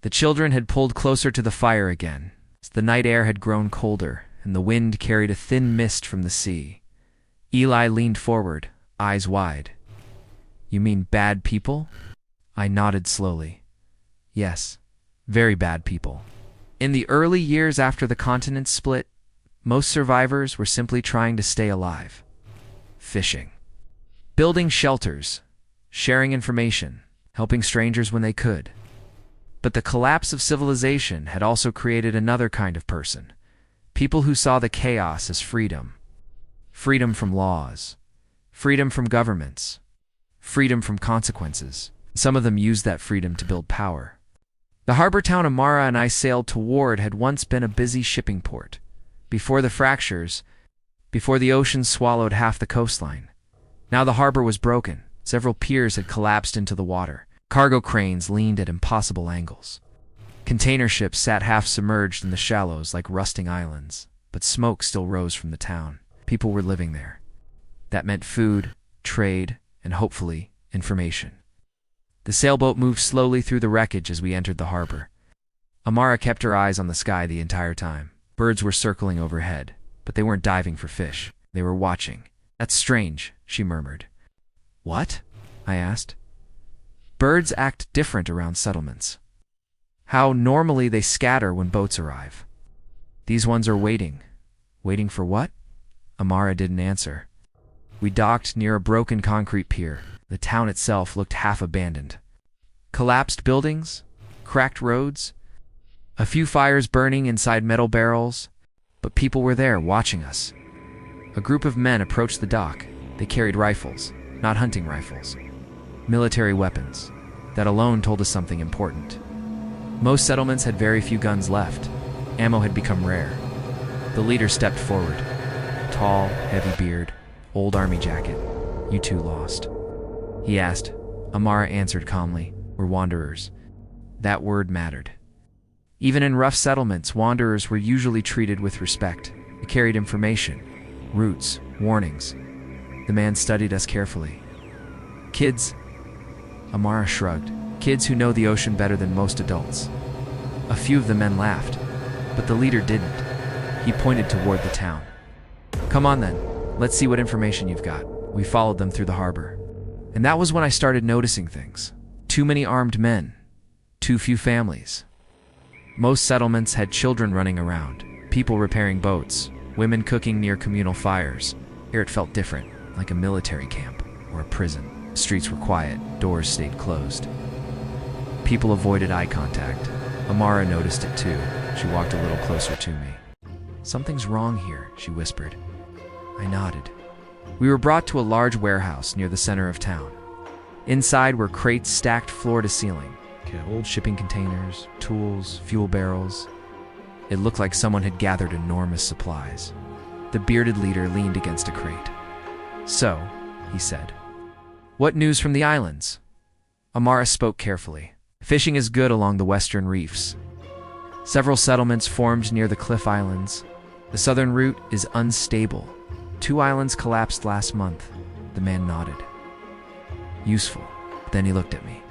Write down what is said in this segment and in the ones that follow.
The children had pulled closer to the fire again. The night air had grown colder, and the wind carried a thin mist from the sea. Eli leaned forward, eyes wide. "You mean bad people?" I nodded slowly. "Yes, very bad people." In the early years after the continents split, most survivors were simply trying to stay alive. Fishing. Building shelters. Sharing information. Helping strangers when they could. But the collapse of civilization had also created another kind of person. People who saw the chaos as freedom. Freedom from laws. Freedom from governments. Freedom from consequences. Some of them used that freedom to build power. The harbor town Amara and I sailed toward had once been a busy shipping port. Before the fractures, before the ocean swallowed half the coastline. Now the harbor was broken. Several piers had collapsed into the water. Cargo cranes leaned at impossible angles. Container ships sat half-submerged in the shallows like rusting islands, but smoke still rose from the town. People were living there. That meant food, trade, and hopefully, information. The sailboat moved slowly through the wreckage as we entered the harbor. Amara kept her eyes on the sky the entire time. Birds were circling overhead, but they weren't diving for fish. They were watching. "That's strange," she murmured. "What?" I asked. "Birds act different around settlements. How normally they scatter when boats arrive. These ones are waiting. Waiting for what?" Amara didn't answer. We docked near a broken concrete pier. The town itself looked half abandoned. Collapsed buildings, cracked roads, a few fires burning inside metal barrels, but people were there watching us. A group of men approached the dock. They carried rifles, not hunting rifles. Military weapons. That alone told us something important. Most settlements had very few guns left. Ammo had become rare. The leader stepped forward. Tall, heavy beard, old army jacket. "You two lost?" he asked. Amara answered calmly. "We're wanderers." That word mattered. Even in rough settlements, wanderers were usually treated with respect. They carried information, routes, warnings. The man studied us carefully. "Kids," Amara shrugged. "Kids who know the ocean better than most adults." A few of the men laughed, but the leader didn't. He pointed toward the town. "Come on then, let's see what information you've got." We followed them through the harbor. And that was when I started noticing things. Too many armed men. Too few families. Most settlements had children running around, people repairing boats, women cooking near communal fires. Here it felt different, like a military camp or a prison. The streets were quiet, doors stayed closed. People avoided eye contact. Amara noticed it too. She walked a little closer to me. "Something's wrong here," she whispered. I nodded. We were brought to a large warehouse near the center of town. Inside were crates stacked floor to ceiling. Old shipping containers, tools, fuel barrels. It looked like someone had gathered enormous supplies. The bearded leader leaned against a crate. "So," he said, "what news from the islands?" Amara spoke carefully. "Fishing is good along the western reefs. Several settlements formed near the cliff islands. The southern route is unstable. 2 islands collapsed last month." The man nodded. "Useful." Then he looked at me.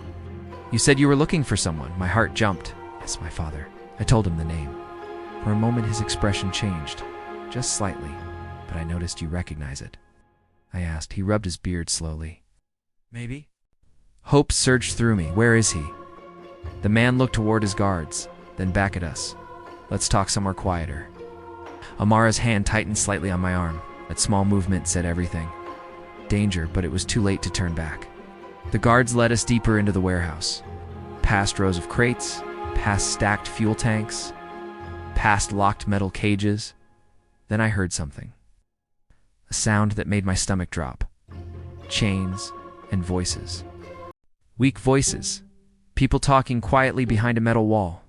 "You said you were looking for someone." My heart jumped. "Yes, my father." I told him the name. For a moment his expression changed, just slightly, but I noticed you recognize it. I asked. He rubbed his beard slowly. "Maybe?" Hope surged through me. "Where is he?" The man looked toward his guards, then back at us. "Let's talk somewhere quieter." Amara's hand tightened slightly on my arm. That small movement said everything. Danger, but it was too late to turn back. The guards led us deeper into the warehouse. Past rows of crates, past stacked fuel tanks, past locked metal cages. Then I heard something. A sound that made my stomach drop. Chains and voices. Weak voices. People talking quietly behind a metal wall.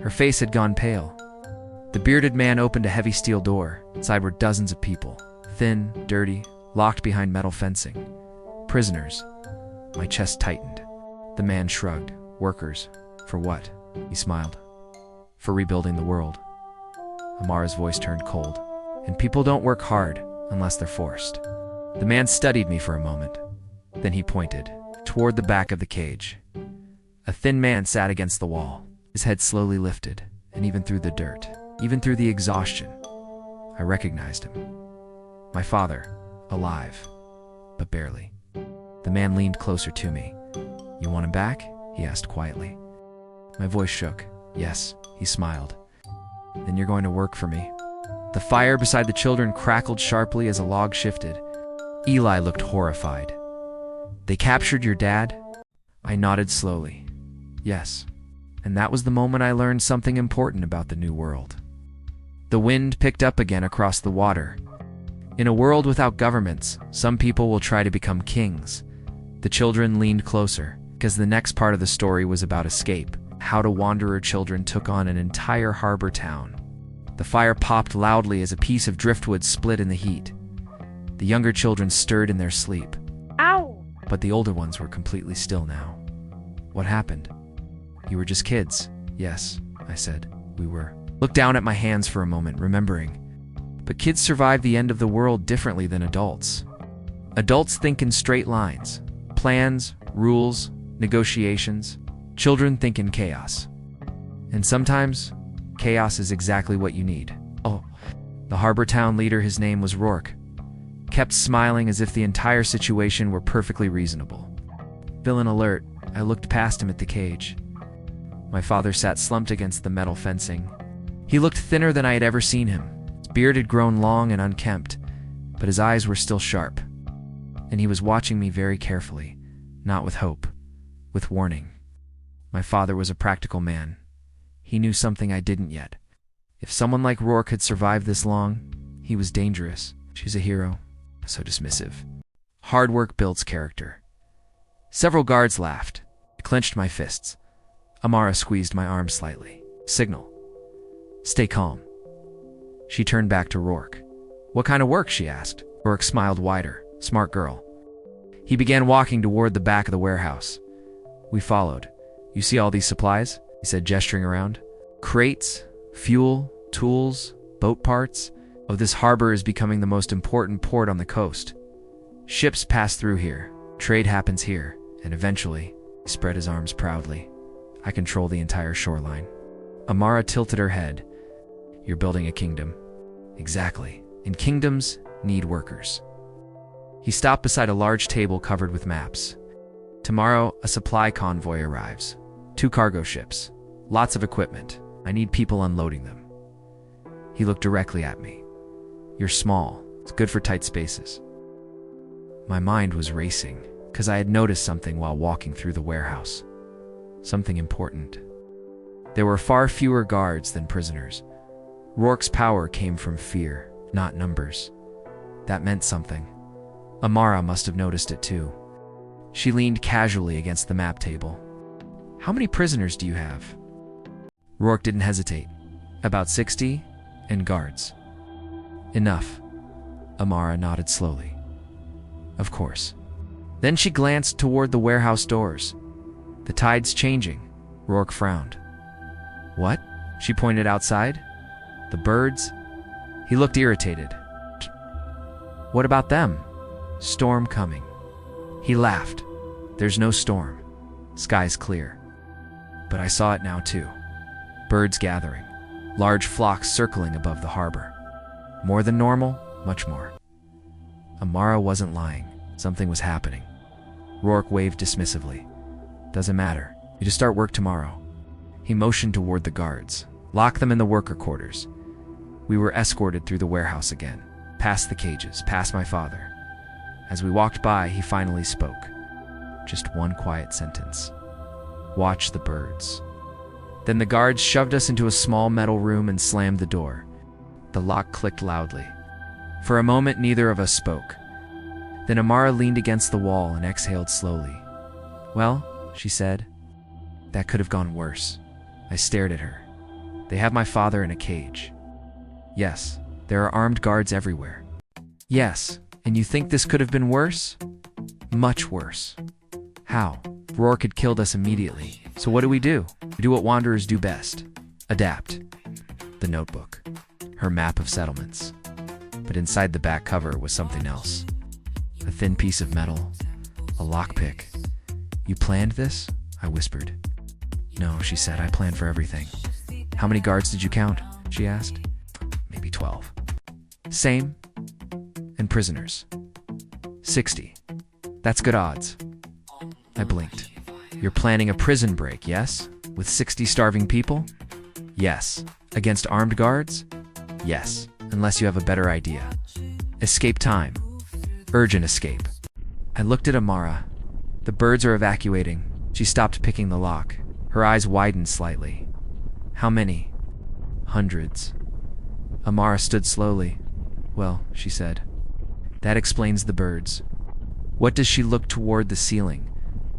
Her face had gone pale. The bearded man opened a heavy steel door. Inside were dozens of people. Thin, dirty, locked behind metal fencing. Prisoners. My chest tightened. The man shrugged. "Workers. For what?" He smiled. "For rebuilding the world." Amara's voice turned cold. "And people don't work hard unless they're forced." The man studied me for a moment. Then he pointed toward the back of the cage. A A thin man sat against the wall, his head slowly lifted, and even through the dirt, even through the exhaustion, I recognized him. My father, alive, but barely. The man leaned closer to me. "You want him back?" he asked quietly. My voice shook. "Yes," he smiled. "Then you're going to work for me." The fire beside the children crackled sharply as a log shifted. Eli looked horrified. "They captured your dad?" I nodded slowly. "Yes." And that was the moment I learned something important about the new world. The wind picked up again across the water. In a world without governments, some people will try to become kings. The children leaned closer, because the next part of the story was about escape, how the wanderer children took on an entire harbor town. The fire popped loudly as a piece of driftwood split in the heat. The younger children stirred in their sleep. Ow! But the older ones were completely still now. "What happened?" "You were just kids." "Yes," I said. "We were." Looked down at my hands for a moment, remembering. But kids survive the end of the world differently than adults. Adults think in straight lines. Plans, rules, negotiations. Children think in chaos. And sometimes, chaos is exactly what you need. Oh, the harbor town leader, his name was Rourke, kept smiling as if the entire situation were perfectly reasonable. Villain alert, I looked past him at the cage. My father sat slumped against the metal fencing. He looked thinner than I had ever seen him. His beard had grown long and unkempt, but his eyes were still sharp. And he was watching me very carefully, not with hope, with warning. My father was a practical man. He knew something I didn't yet. If someone like Rourke had survived this long, he was dangerous. She's a hero. So dismissive. Hard work builds character. Several guards laughed. I clenched my fists. Amara squeezed my arm slightly. "Signal. Stay calm." She turned back to Rourke. "What kind of work?" she asked. Rourke smiled wider. "Smart girl." He began walking toward the back of the warehouse. We followed. "You see all these supplies?" he said, gesturing around. "Crates, fuel, tools, boat parts. Oh, this harbor is becoming the most important port on the coast. Ships pass through here. Trade happens here. And eventually," he spread his arms proudly, "I control the entire shoreline." Amara tilted her head. "You're building a kingdom." "Exactly. And kingdoms need workers." He stopped beside a large table covered with maps. "Tomorrow, a supply convoy arrives. 2 cargo ships. Lots of equipment. I need people unloading them." He looked directly at me. "You're small. It's good for tight spaces." My mind was racing, because I had noticed something while walking through the warehouse. Something important. There were far fewer guards than prisoners. Rourke's power came from fear, not numbers. That meant something. Amara must have noticed it too. She leaned casually against the map table. "How many prisoners do you have?" Rourke didn't hesitate. "About 60, and guards." "Enough." Amara nodded slowly. "Of course." Then she glanced toward the warehouse doors. "The tide's changing." Rourke frowned. "What?" She pointed outside. "The birds?" He looked irritated. "What about them?" "Storm coming." He laughed. "There's no storm. Sky's clear." But I saw it now too. Birds gathering. Large flocks circling above the harbor. More than normal, much more. Amara wasn't lying. Something was happening. Rourke waved dismissively. "Doesn't matter. You just start work tomorrow." He motioned toward the guards. "Lock them in the worker quarters." We were escorted through the warehouse again, past the cages, past my father. As we walked by, he finally spoke. Just one quiet sentence. "Watch the birds." Then the guards shoved us into a small metal room and slammed the door. The lock clicked loudly. For a moment, neither of us spoke. Then Amara leaned against the wall and exhaled slowly. "Well," she said, "that could have gone worse." I stared at her. "They have my father in a cage." "Yes, there are armed guards everywhere." "Yes, and you think this could have been worse?" "Much worse." "How?" "Rourke had killed us immediately. So what do? We do what wanderers do best. Adapt." The notebook. Her map of settlements. But inside the back cover was something else. A thin piece of metal. A lockpick. "You planned this?" I whispered. No, she said, I planned for everything. How many guards did you count? She asked. Maybe 12. Same. And prisoners. 60. That's good odds. I blinked. You're planning a prison break, yes? With 60 starving people? Yes. Against armed guards? Yes. Unless you have a better idea. Escape time. Urgent escape. I looked at Amara. The birds are evacuating. She stopped picking the lock. Her eyes widened slightly. How many? Hundreds. Amara stood slowly. Well, she said. That explains the birds. What does she look toward the ceiling?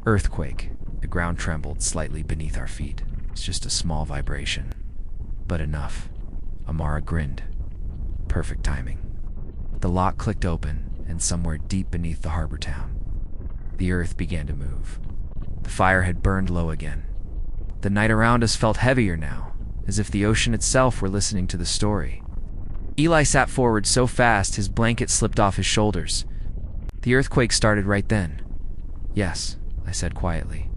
Earthquake. The ground trembled slightly beneath our feet. It's just a small vibration. But enough. Amara grinned. Perfect timing. The lock clicked open, and somewhere deep beneath the harbor town, the earth began to move. The fire had burned low again. The night around us felt heavier now, as if the ocean itself were listening to the story. Eli sat forward so fast his blanket slipped off his shoulders. The earthquake started right then. Yes, I said quietly.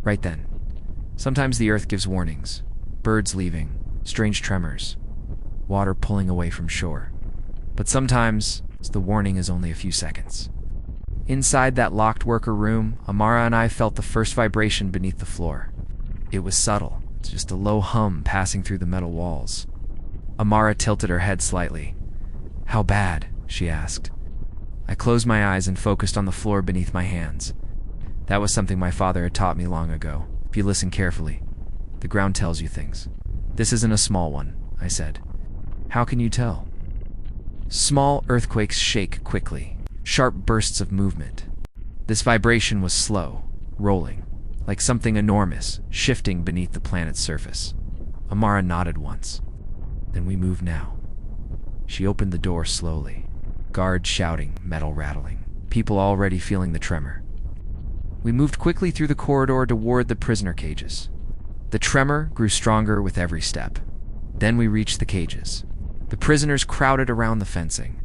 Right then. Sometimes the earth gives warnings. Birds leaving, strange tremors, water pulling away from shore. But sometimes the warning is only a few seconds. Inside that locked worker room, Amara and I felt the first vibration beneath the floor. It was subtle, just a low hum passing through the metal walls. Amara tilted her head slightly. How bad? She asked. I closed my eyes and focused on the floor beneath my hands. That was something my father had taught me long ago. If you listen carefully, the ground tells you things. This isn't a small one, I said. How can you tell? Small earthquakes shake quickly, sharp bursts of movement. This vibration was slow, rolling, like something enormous, shifting beneath the planet's surface. Amara nodded once. Then we move now. She opened the door slowly. Guards shouting, metal rattling, people already feeling the tremor. We moved quickly through the corridor toward the prisoner cages. The tremor grew stronger with every step. Then we reached the cages. The prisoners crowded around the fencing.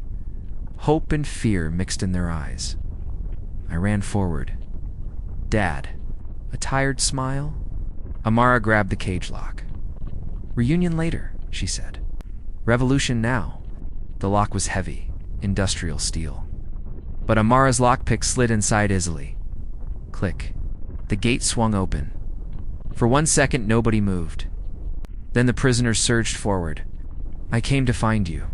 Hope and fear mixed in their eyes. I ran forward. Dad. A tired smile? Amara grabbed the cage lock. Reunion later, she said. Revolution now. The lock was heavy, industrial steel. But Amara's lockpick slid inside easily. Click. The gate swung open. For 1 second, nobody moved. Then the prisoners surged forward. I came to find you.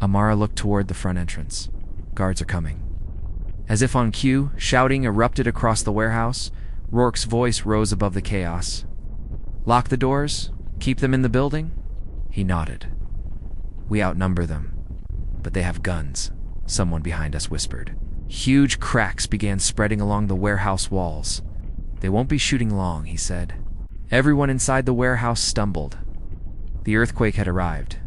Amara looked toward the front entrance. Guards are coming. As if on cue, shouting erupted across the warehouse. Rourke's voice rose above the chaos. Lock the doors? Keep them in the building? He nodded. We outnumber them. But they have guns, someone behind us whispered. Huge cracks began spreading along the warehouse walls. They won't be shooting long, he said. Everyone inside the warehouse stumbled. The earthquake had arrived.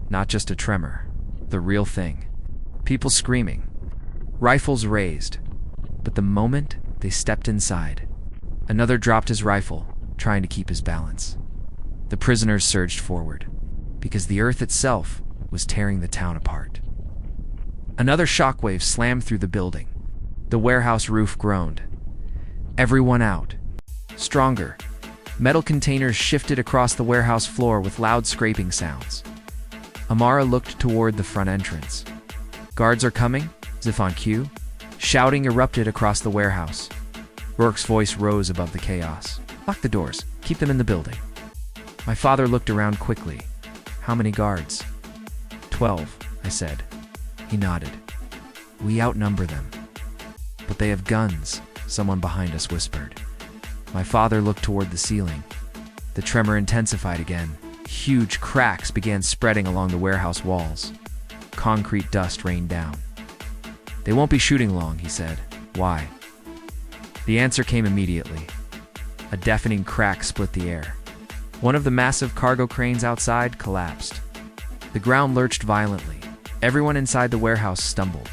Not just a tremor, the real thing. People screaming, rifles raised. But the moment they stepped inside, another dropped his rifle, trying to keep his balance. The prisoners surged forward, because the earth itself was tearing the town apart. Another shockwave slammed through the building. The warehouse roof groaned. Everyone out. Stronger. Metal containers shifted across the warehouse floor with loud scraping sounds. Amara looked toward the front entrance. Guards are coming, as if on cue. Shouting erupted across the warehouse. Rourke's voice rose above the chaos. Lock the doors. Keep them in the building. My father looked around quickly. How many guards? 12, I said. He nodded. We outnumber them. But they have guns, someone behind us whispered. My father looked toward the ceiling. The tremor intensified again. Huge cracks began spreading along the warehouse walls. Concrete dust rained down. They won't be shooting long, he said. Why? The answer came immediately. A deafening crack split the air. One of the massive cargo cranes outside collapsed. The ground lurched violently. Everyone inside the warehouse stumbled.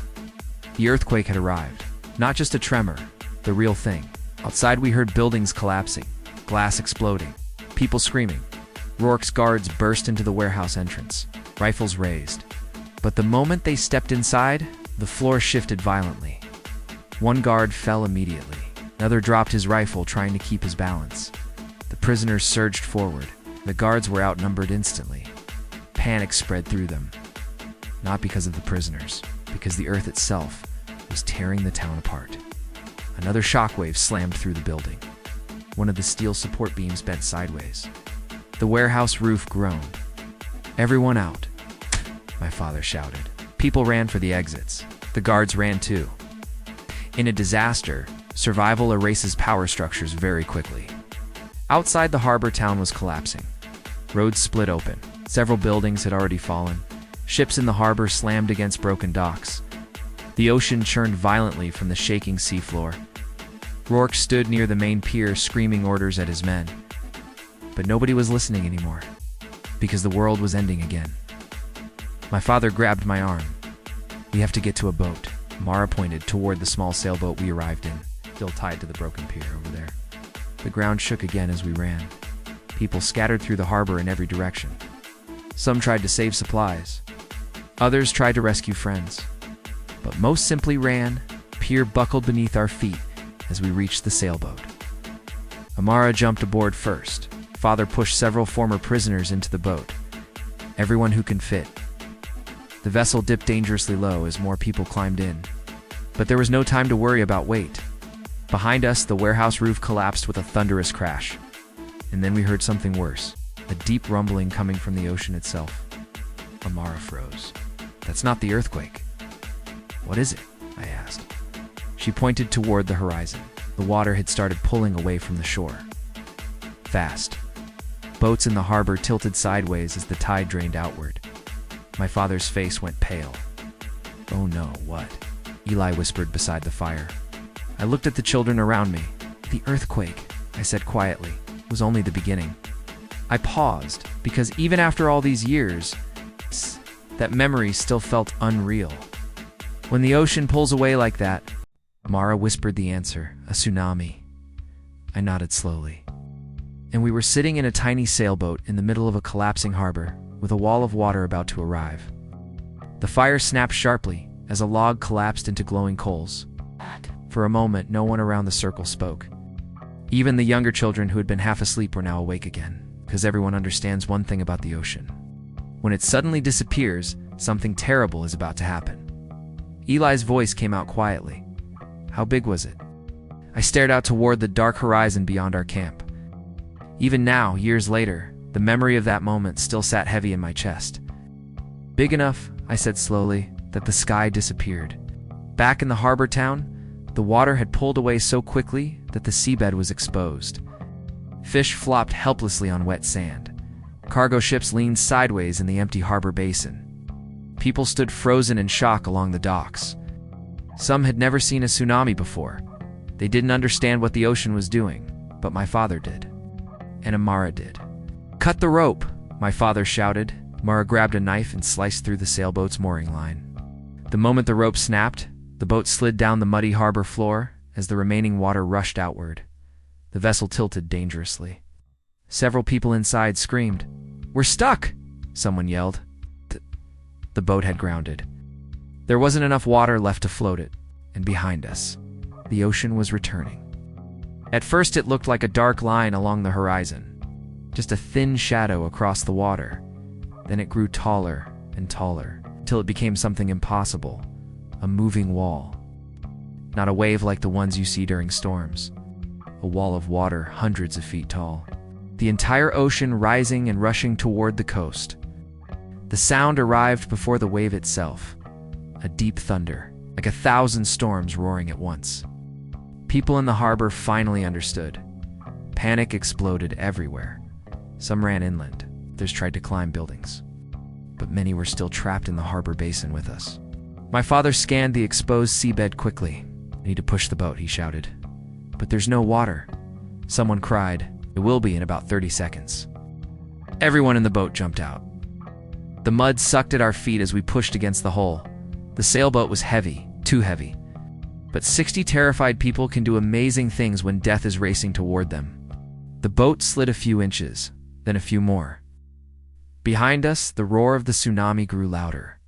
The earthquake had arrived. Not just a tremor, the real thing. Outside we heard buildings collapsing, glass exploding, people screaming. Rourke's guards burst into the warehouse entrance, rifles raised. But the moment they stepped inside, the floor shifted violently. One guard fell immediately. Another dropped his rifle, trying to keep his balance. The prisoners surged forward. The guards were outnumbered instantly. Panic spread through them. Not because of the prisoners, because the earth itself was tearing the town apart. Another shockwave slammed through the building. One of the steel support beams bent sideways. The warehouse roof groaned. "Everyone out," my father shouted. People ran for the exits. The guards ran too. In a disaster, survival erases power structures very quickly. Outside the harbor, town was collapsing. Roads split open. Several buildings had already fallen. Ships in the harbor slammed against broken docks. The ocean churned violently from the shaking seafloor. Rourke stood near the main pier screaming orders at his men. But nobody was listening anymore, because the world was ending again. My father grabbed my arm. "We have to get to a boat." Mara pointed toward the small sailboat we arrived in, still tied to the broken pier over there. The ground shook again as we ran. People scattered through the harbor in every direction. Some tried to save supplies. Others tried to rescue friends. But most simply ran. Pier buckled beneath our feet as we reached the sailboat. Amara jumped aboard first. Father pushed several former prisoners into the boat. Everyone who can fit. The vessel dipped dangerously low as more people climbed in. But there was no time to worry about weight. Behind us, the warehouse roof collapsed with a thunderous crash. And then we heard something worse, a deep rumbling coming from the ocean itself. Amara froze. "That's not the earthquake." "What is it?" I asked. She pointed toward the horizon. The water had started pulling away from the shore. Fast. Boats in the harbor tilted sideways as the tide drained outward. My father's face went pale. "Oh no, what?" Eli whispered beside the fire. I looked at the children around me. "The earthquake," I said quietly, "was only the beginning." I paused, because even after all these years, that memory still felt unreal. "When the ocean pulls away like that," Mara whispered the answer, "a tsunami." I nodded slowly. And we were sitting in a tiny sailboat in the middle of a collapsing harbor, with a wall of water about to arrive. The fire snapped sharply as a log collapsed into glowing coals. For a moment, no one around the circle spoke. Even the younger children who had been half asleep were now awake again, because everyone understands one thing about the ocean. When it suddenly disappears, something terrible is about to happen. Eli's voice came out quietly. "How big was it?" I stared out toward the dark horizon beyond our camp. Even now, years later, the memory of that moment still sat heavy in my chest. "Big enough," I said slowly, "that the sky disappeared." Back in the harbor town, the water had pulled away so quickly that the seabed was exposed. Fish flopped helplessly on wet sand. Cargo ships leaned sideways in the empty harbor basin. People stood frozen in shock along the docks. Some had never seen a tsunami before. They didn't understand what the ocean was doing, but my father did. And Amara did. "Cut the rope," my father shouted. Mara grabbed a knife and sliced through the sailboat's mooring line. The moment the rope snapped, the boat slid down the muddy harbor floor as the remaining water rushed outward. The vessel tilted dangerously. Several people inside screamed. "We're stuck!" someone yelled. The boat had grounded. There wasn't enough water left to float it, and behind us, the ocean was returning. At first it looked like a dark line along the horizon, just a thin shadow across the water. Then it grew taller and taller, till it became something impossible, a moving wall. Not a wave like the ones you see during storms. A wall of water hundreds of feet tall. The entire ocean rising and rushing toward the coast. The sound arrived before the wave itself. A deep thunder, like 1,000 storms roaring at once. People in the harbor finally understood. Panic exploded everywhere. Some ran inland, others tried to climb buildings. But many were still trapped in the harbor basin with us. My father scanned the exposed seabed quickly. "I need to push the boat," he shouted. "But there's no water." Someone cried. "It will be in about 30 seconds." Everyone in the boat jumped out. The mud sucked at our feet as we pushed against the hull. The sailboat was heavy, too heavy. But 60 terrified people can do amazing things when death is racing toward them. The boat slid a few inches, then a few more. Behind us, the roar of the tsunami grew louder.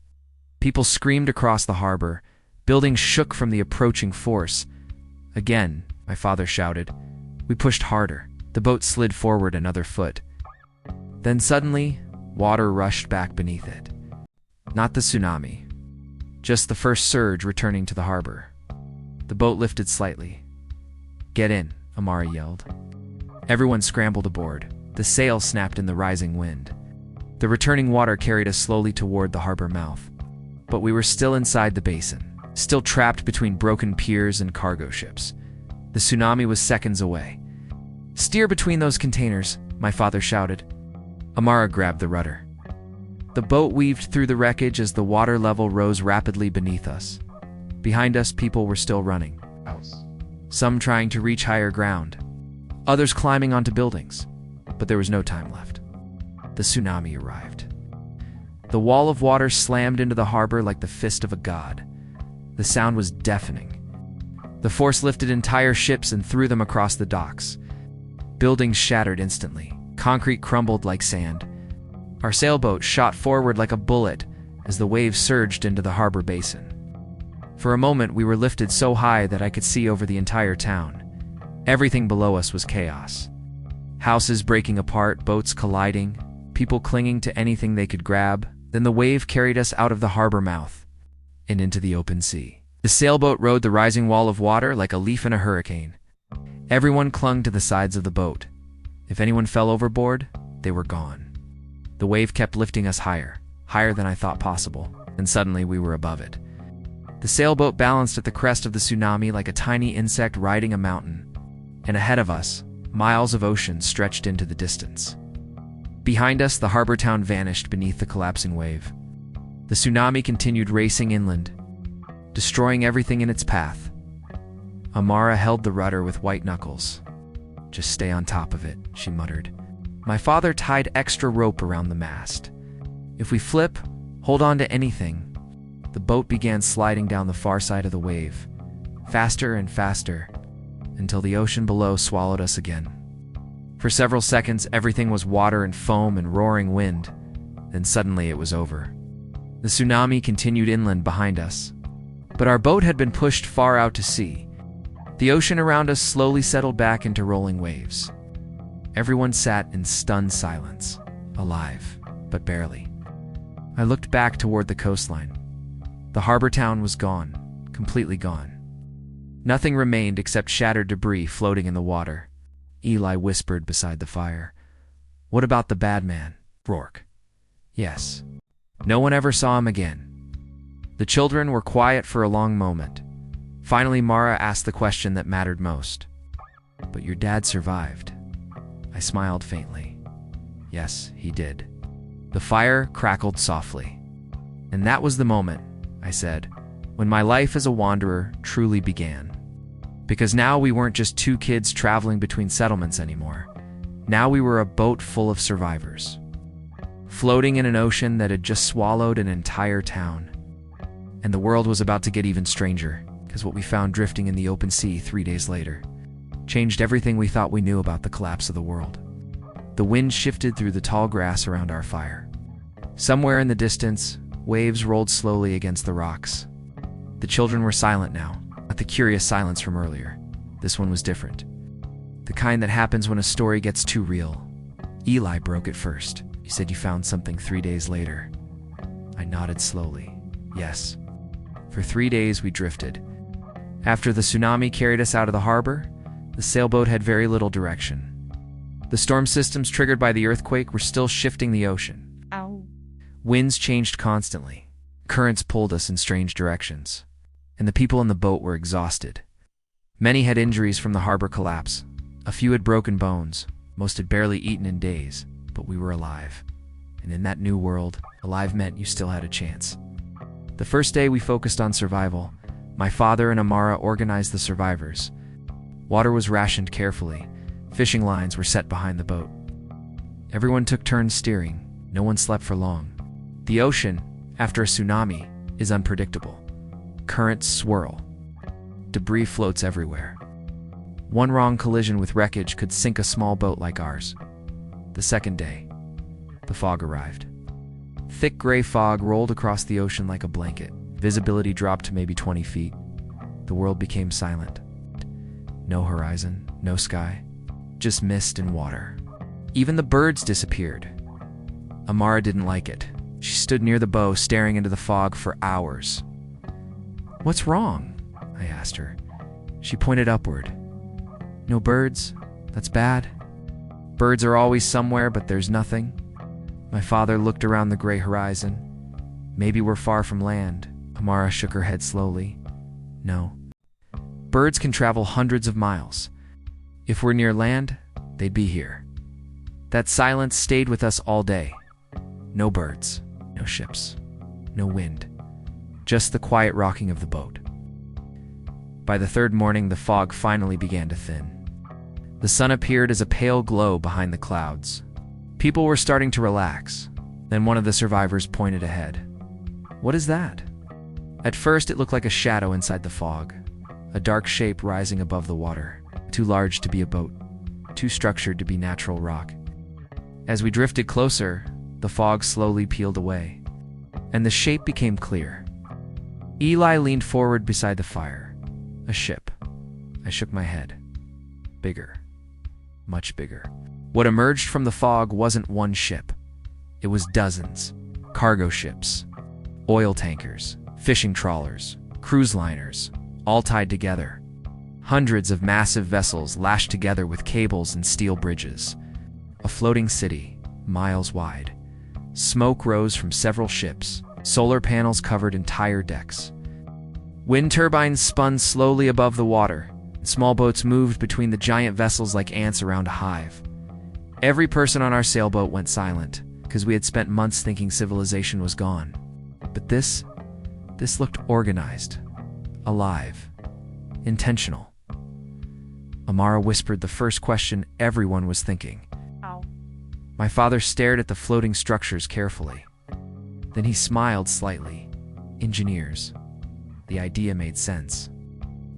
People screamed across the harbor. Buildings shook from the approaching force. Again, my father shouted. We pushed harder. The The boat slid forward another foot. Then suddenly, water rushed back beneath it. Not the tsunami, just the first surge returning to the harbor. The boat lifted slightly. "Get in," Amara yelled. Everyone scrambled aboard. The sail snapped in the rising wind. The returning water carried us slowly toward the harbor mouth. But we were still inside the basin, still trapped between broken piers and cargo ships. The tsunami was seconds away. "Steer between those containers," my father shouted. Amara grabbed the rudder. The boat weaved through the wreckage as the water level rose rapidly beneath us. Behind us, people were still running. Some trying to reach higher ground, others climbing onto buildings. But there was no time left. The tsunami arrived. The wall of water slammed into the harbor like the fist of a god. The sound was deafening. The force lifted entire ships and threw them across the docks. Buildings shattered instantly. Concrete crumbled like sand. Our sailboat shot forward like a bullet as the waves surged into the harbor basin. For a moment, we were lifted so high that I could see over the entire town. Everything below us was chaos. Houses breaking apart, boats colliding, people clinging to anything they could grab. Then the wave carried us out of the harbor mouth and into the open sea. The sailboat rode the rising wall of water like a leaf in a hurricane. Everyone clung to the sides of the boat. If anyone fell overboard, they were gone. The wave kept lifting us higher, higher than I thought possible, and suddenly we were above it. The sailboat balanced at the crest of the tsunami like a tiny insect riding a mountain, and ahead of us, miles of ocean stretched into the distance. Behind us, the harbor town vanished beneath the collapsing wave. The tsunami continued racing inland, destroying everything in its path. Amara held the rudder with white knuckles. "Just stay on top of it," she muttered. My father tied extra rope around the mast. "If we flip, hold on to anything." The boat began sliding down the far side of the wave, faster and faster, until the ocean below swallowed us again. For several seconds, everything was water and foam and roaring wind. Then suddenly it was over. The tsunami continued inland behind us, but our boat had been pushed far out to sea. The ocean around us slowly settled back into rolling waves. Everyone sat in stunned silence, alive, but barely. I looked back toward the coastline. The harbor town was gone, completely gone. Nothing remained except shattered debris floating in the water. Eli whispered beside the fire. "What about the bad man, Rourke?" "Yes. No one ever saw him again." The children were quiet for a long moment. Finally, Mara asked the question that mattered most. "But your dad survived." I smiled faintly. "Yes, he did." The fire crackled softly. "And that was the moment," I said, "when my life as a wanderer truly began. Because now we weren't just two kids traveling between settlements anymore. Now we were a boat full of survivors, floating in an ocean that had just swallowed an entire town. And the world was about to get even stranger, because what we found drifting in the open sea 3 days later changed everything we thought we knew about the collapse of the world. The wind shifted through the tall grass around our fire. Somewhere in the distance, waves rolled slowly against the rocks. The children were silent now, not the curious silence from earlier. This one was different. The kind that happens when a story gets too real. Eli broke it first. "You said you found something 3 days later." I nodded slowly. "Yes." For 3 days we drifted. After the tsunami carried us out of the harbor, the sailboat had very little direction. The storm systems triggered by the earthquake were still shifting the ocean. Ow. Winds changed constantly. Currents pulled us in strange directions. And the people in the boat were exhausted. Many had injuries from the harbor collapse. A few had broken bones. Most had barely eaten in days. But we were alive. And in that new world, alive meant you still had a chance. The first day we focused on survival. My father and Amara organized the survivors. Water was rationed carefully. Fishing lines were set behind the boat. Everyone took turns steering. No one slept for long. The ocean, after a tsunami, is unpredictable. Currents swirl. Debris floats everywhere. One wrong collision with wreckage could sink a small boat like ours. The second day, the fog arrived. Thick gray fog rolled across the ocean like a blanket. Visibility dropped to maybe 20 feet. The world became silent. No horizon, no sky, just mist and water. Even the birds disappeared. Amara didn't like it. She stood near the bow, staring into the fog for hours. "What's wrong?" I asked her. She pointed upward. "No birds? That's bad. Birds are always somewhere, but there's nothing." My father looked around the gray horizon. "Maybe we're far from land." Amara shook her head slowly. "No. Birds can travel hundreds of miles. If we're near land, they'd be here." That silence stayed with us all day. No birds, no ships, no wind, just the quiet rocking of the boat. By the third morning, the fog finally began to thin. The sun appeared as a pale glow behind the clouds. People were starting to relax. Then one of the survivors pointed ahead. "What is that?" At first, it looked like a shadow inside the fog, a dark shape rising above the water, too large to be a boat, too structured to be natural rock. As we drifted closer, the fog slowly peeled away, and the shape became clear. Eli leaned forward beside the fire. "A ship." I shook my head. "Bigger. Much bigger." What emerged from the fog wasn't one ship. It was dozens. Cargo ships, oil tankers, fishing trawlers, cruise liners, all tied together. Hundreds of massive vessels lashed together with cables and steel bridges. A floating city, miles wide. Smoke rose from several ships. Solar panels covered entire decks. Wind turbines spun slowly above the water. Small boats moved between the giant vessels like ants around a hive. Every person on our sailboat went silent, because we had spent months thinking civilization was gone. But this looked organized, alive, intentional. Amara whispered the first question everyone was thinking. Ow. My father stared at the floating structures carefully. Then he smiled slightly. Engineers. The idea made sense.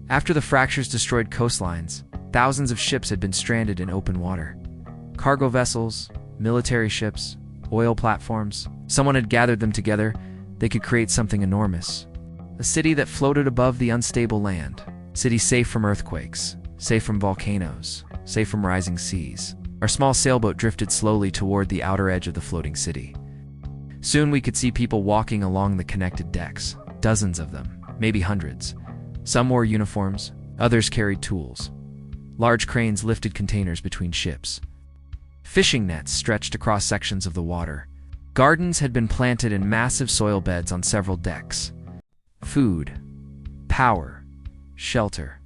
After the fractures destroyed coastlines, thousands of ships had been stranded in open water. Cargo vessels, military ships, oil platforms. Someone had gathered them together. They could create something enormous. A city that floated above the unstable land. City safe from earthquakes, safe from volcanoes, safe from rising seas. Our small sailboat drifted slowly toward the outer edge of the floating city. Soon we could see people walking along the connected decks. Dozens of them, maybe hundreds. Some wore uniforms, others carried tools. Large cranes lifted containers between ships. Fishing nets stretched across sections of the water. Gardens had been planted in massive soil beds on several decks. Food, power, shelter.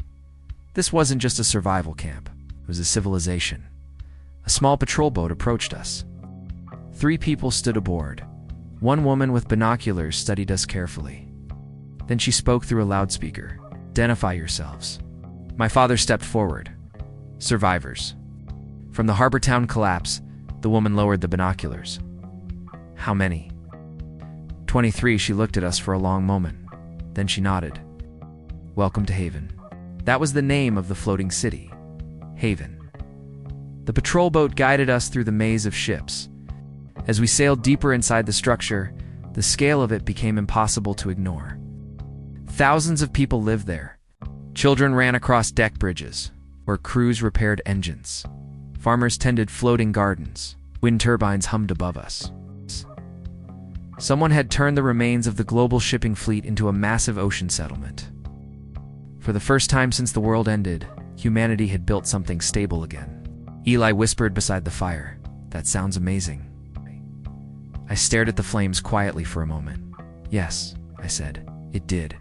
This wasn't just a survival camp. It was a civilization. A small patrol boat approached us. 3 people stood aboard. One woman with binoculars studied us carefully. Then she spoke through a loudspeaker. "Identify yourselves." My father stepped forward. "Survivors." From the harbor town collapse, the woman lowered the binoculars. "How many?" 23. She looked at us for a long moment. Then she nodded. "Welcome to Haven." That was the name of the floating city. Haven. The patrol boat guided us through the maze of ships. As we sailed deeper inside the structure, the scale of it became impossible to ignore. Thousands of people lived there. Children ran across deck bridges, where crews repaired engines. Farmers tended floating gardens. Wind turbines hummed above us. Someone had turned the remains of the global shipping fleet into a massive ocean settlement. For the first time since the world ended, humanity had built something stable again. Eli whispered beside the fire, "That sounds amazing." I stared at the flames quietly for a moment. "Yes," I said, "it did."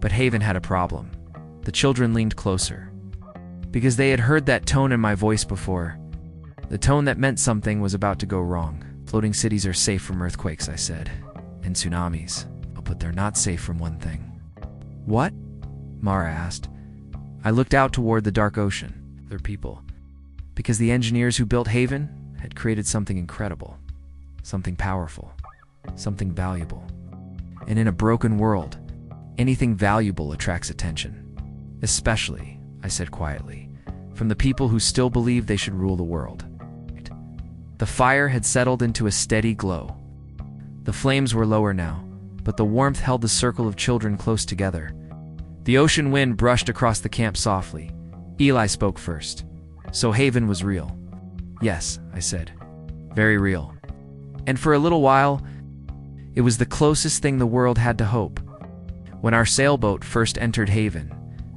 But Haven had a problem. The children leaned closer. Because they had heard that tone in my voice before. The tone that meant something was about to go wrong. "Floating cities are safe from earthquakes," I said. "And tsunamis. But they're not safe from one thing." "What?" Mara asked. I looked out toward the dark ocean. Their people. Because the engineers who built Haven had created something incredible. Something powerful. Something valuable. And in a broken world, anything valuable attracts attention. Especially, I said quietly, from the people who still believe they should rule the world. The fire had settled into a steady glow. The flames were lower now, but the warmth held the circle of children close together. The ocean wind brushed across the camp softly. Eli spoke first. So Haven was real. Yes, I said. Very real. And for a little while, it was the closest thing the world had to hope. When our sailboat first entered Haven,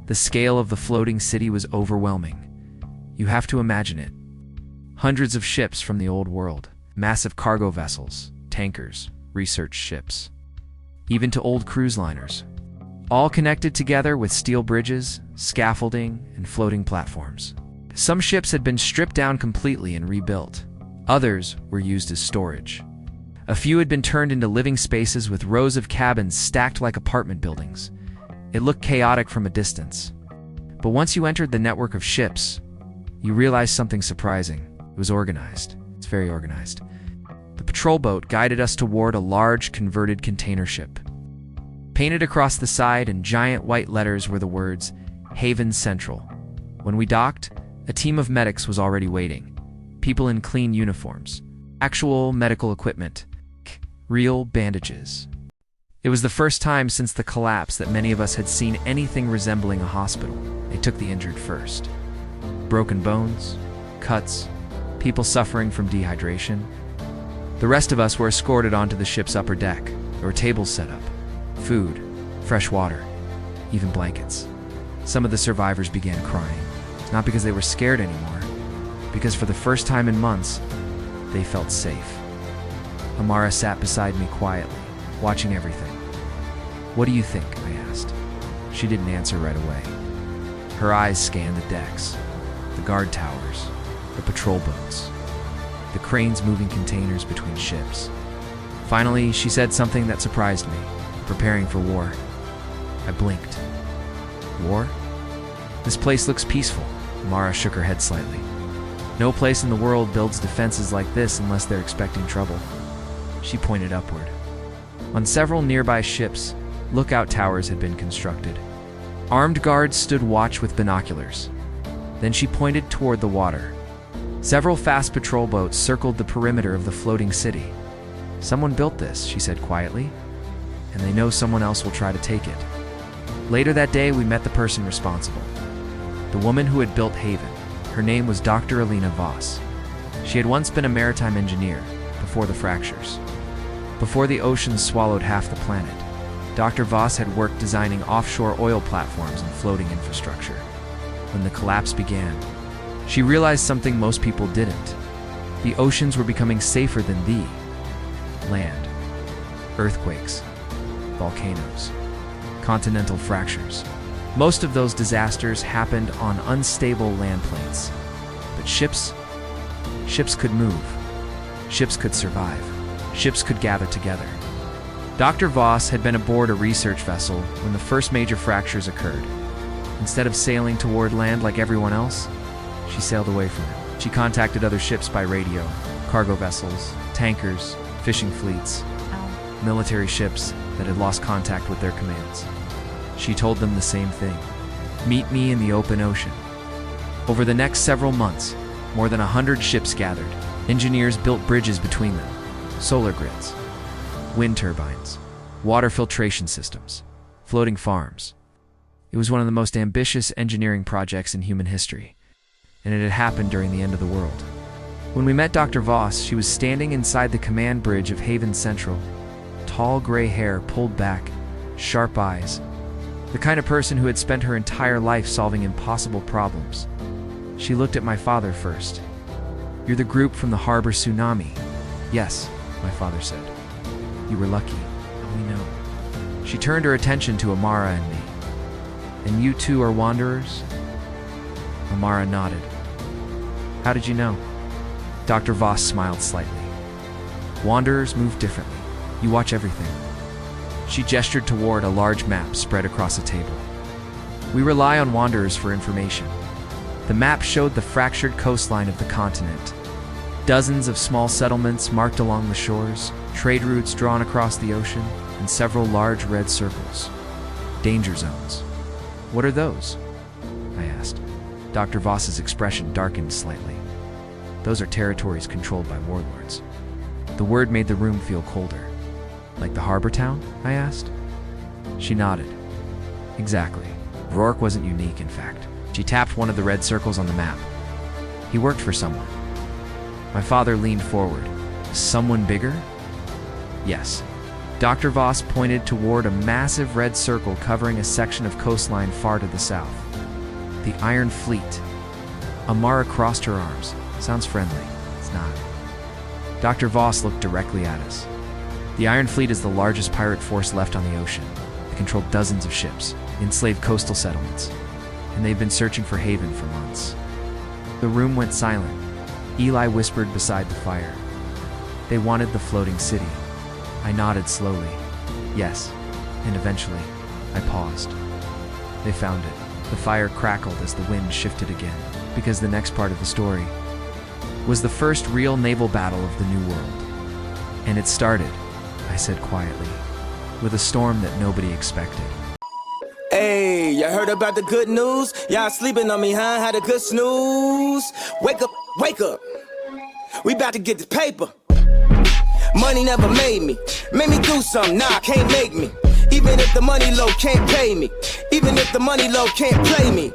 the scale of the floating city was overwhelming. You have to imagine it. Hundreds of ships from the old world, massive cargo vessels, tankers, research ships, even to old cruise liners, all connected together with steel bridges, scaffolding, and floating platforms. Some ships had been stripped down completely and rebuilt. Others were used as storage. A few had been turned into living spaces with rows of cabins stacked like apartment buildings. It looked chaotic from a distance. But once you entered the network of ships, you realized something surprising. It was organized. It's very organized. The patrol boat guided us toward a large converted container ship. Painted across the side in giant white letters were the words, Haven Central. When we docked, a team of medics was already waiting. People in clean uniforms. Actual medical equipment. Real bandages. It was the first time since the collapse that many of us had seen anything resembling a hospital. They took the injured first. Broken bones, cuts, people suffering from dehydration. The rest of us were escorted onto the ship's upper deck. There were tables set up, food, fresh water, even blankets. Some of the survivors began crying, not because they were scared anymore, because for the first time in months, they felt safe. Amara sat beside me quietly, watching everything. "What do you think?" I asked. She didn't answer right away. Her eyes scanned the decks, the guard towers, the patrol boats, the cranes moving containers between ships. Finally, she said something that surprised me, preparing for war. I blinked. War? This place looks peaceful. Mara shook her head slightly. No place in the world builds defenses like this unless they're expecting trouble. She pointed upward. On several nearby ships, lookout towers had been constructed. Armed guards stood watch with binoculars. Then she pointed toward the water. Several fast patrol boats circled the perimeter of the floating city. "Someone built this," she said quietly, "and they know someone else will try to take it." Later that day, we met the person responsible. The woman who had built Haven. Her name was Dr. Alina Voss. She had once been a maritime engineer, before the fractures. Before the oceans swallowed half the planet, Dr. Voss had worked designing offshore oil platforms and floating infrastructure. When the collapse began, she realized something most people didn't. The oceans were becoming safer than the land. Earthquakes, volcanoes, continental fractures. Most of those disasters happened on unstable land plates. But ships could move. Ships could survive. Ships could gather together. Dr. Voss had been aboard a research vessel when the first major fractures occurred. Instead of sailing toward land like everyone else, she sailed away from it. She contacted other ships by radio, cargo vessels, tankers, fishing fleets, military ships that had lost contact with their commands. She told them the same thing. Meet me in the open ocean. Over the next several months, more than 100 ships gathered. Engineers built bridges between them, solar grids, wind turbines, water filtration systems, floating farms. It was one of the most ambitious engineering projects in human history, and it had happened during the end of the world. When we met Dr. Voss, she was standing inside the command bridge of Haven Central, tall gray hair pulled back, sharp eyes, the kind of person who had spent her entire life solving impossible problems. She looked at my father first. "You're the group from the harbor tsunami." "Yes," my father said. "You were lucky." "We know." She turned her attention to Amara and me. "And you two are wanderers?" Amara nodded. "How did you know?" Dr. Voss smiled slightly. "Wanderers move differently. You watch everything." She gestured toward a large map spread across a table. "We rely on wanderers for information." The map showed the fractured coastline of the continent. Dozens of small settlements marked along the shores, trade routes drawn across the ocean, and several large red circles. Danger zones. "What are those?" I asked. Dr. Voss's expression darkened slightly. "Those are territories controlled by warlords." The word made the room feel colder. "Like the harbor town?" I asked. She nodded. "Exactly. Rourke wasn't unique, in fact." She tapped one of the red circles on the map. He worked for someone. My father leaned forward. Someone bigger? Yes. Dr. Voss pointed toward a massive red circle covering a section of coastline far to the south. The Iron Fleet. Amara crossed her arms. Sounds friendly. It's not. Dr. Voss looked directly at us. The Iron Fleet is the largest pirate force left on the ocean. They control dozens of ships, enslaved coastal settlements, and they've been searching for haven for months. The room went silent. Eli whispered beside the fire. They wanted the floating city. I nodded slowly. Yes, and eventually, I paused. They found it. The fire crackled as the wind shifted again, because the next part of the story was the first real naval battle of the New World. And it started, I said quietly, with a storm that nobody expected. Hey, you heard about the good news? Y'all sleeping on me, huh? Had a good snooze. Wake up, wake up. We about to get this paper. Money never made me. Made me do something, nah, can't make me. Even if the money low can't pay me. Even if the money low can't play me.